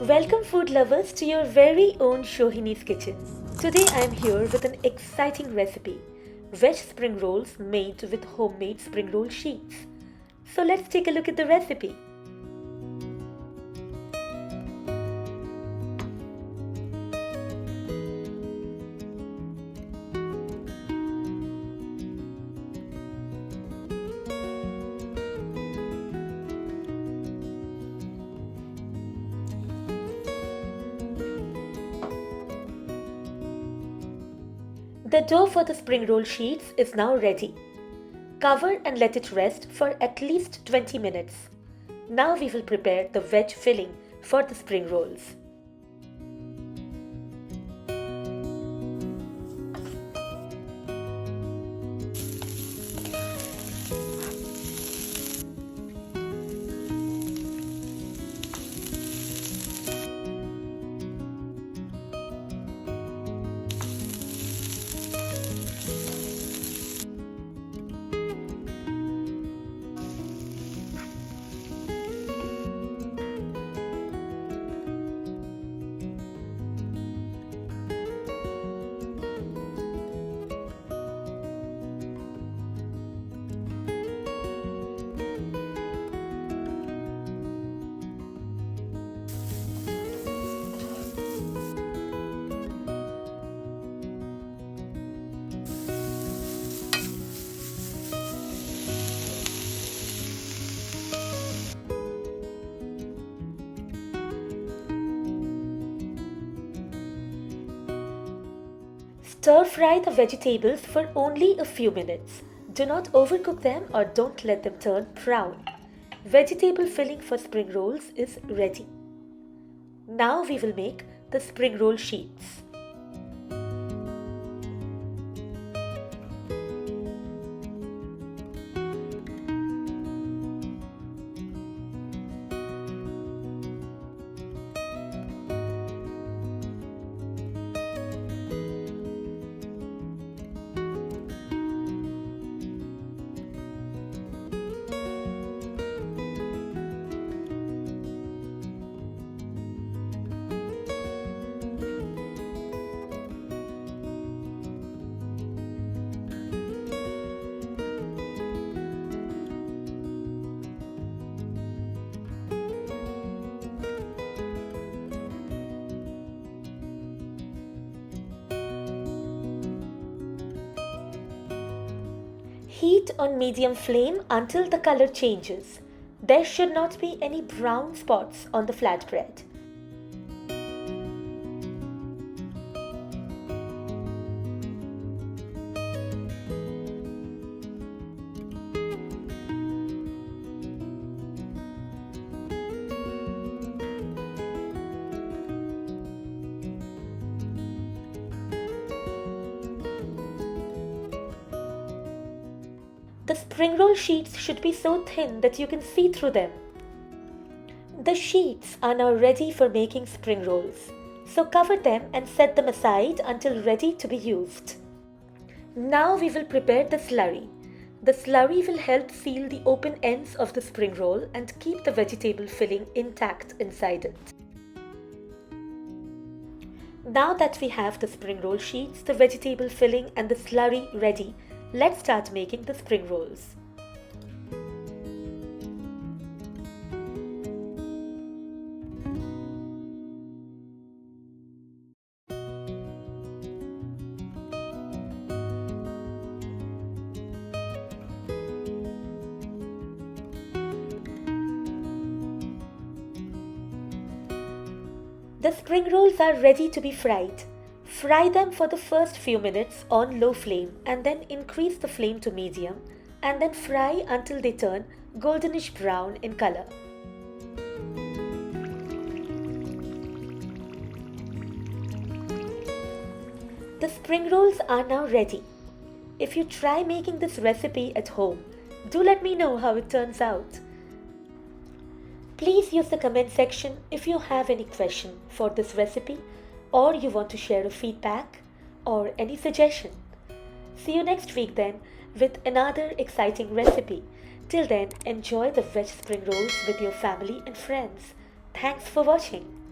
Welcome food lovers to your very own Shohini's kitchen. Today I am here with an exciting recipe, veg spring rolls made with homemade spring roll sheets. So let's take a look at the recipe. The dough for the spring roll sheets is now ready. Cover and let it rest for at least 20 minutes. Now we will prepare the veg filling for the spring rolls. Stir fry the vegetables for only a few minutes. Do not overcook them or don't let them turn brown. Vegetable filling for spring rolls is ready. Now we will make the spring roll sheets. Heat on medium flame until the color changes. There should not be any brown spots on the flatbread. The spring roll sheets should be so thin that you can see through them. The sheets are now ready for making spring rolls. So cover them and set them aside until ready to be used. Now we will prepare the slurry. The slurry will help seal the open ends of the spring roll and keep the vegetable filling intact inside it. Now that we have the spring roll sheets, the vegetable filling and the slurry ready, let's start making the spring rolls. The spring rolls are ready to be fried. Fry them for the first few minutes on low flame and then increase the flame to medium and then fry until they turn goldenish brown in color. The spring rolls are now ready. If you try making this recipe at home, do let me know how it turns out. Please use the comment section if you have any question for this recipe or you want to share a feedback or any suggestion. See you next week then with another exciting recipe. Till then, enjoy the veg spring rolls with your family and friends. Thanks for watching.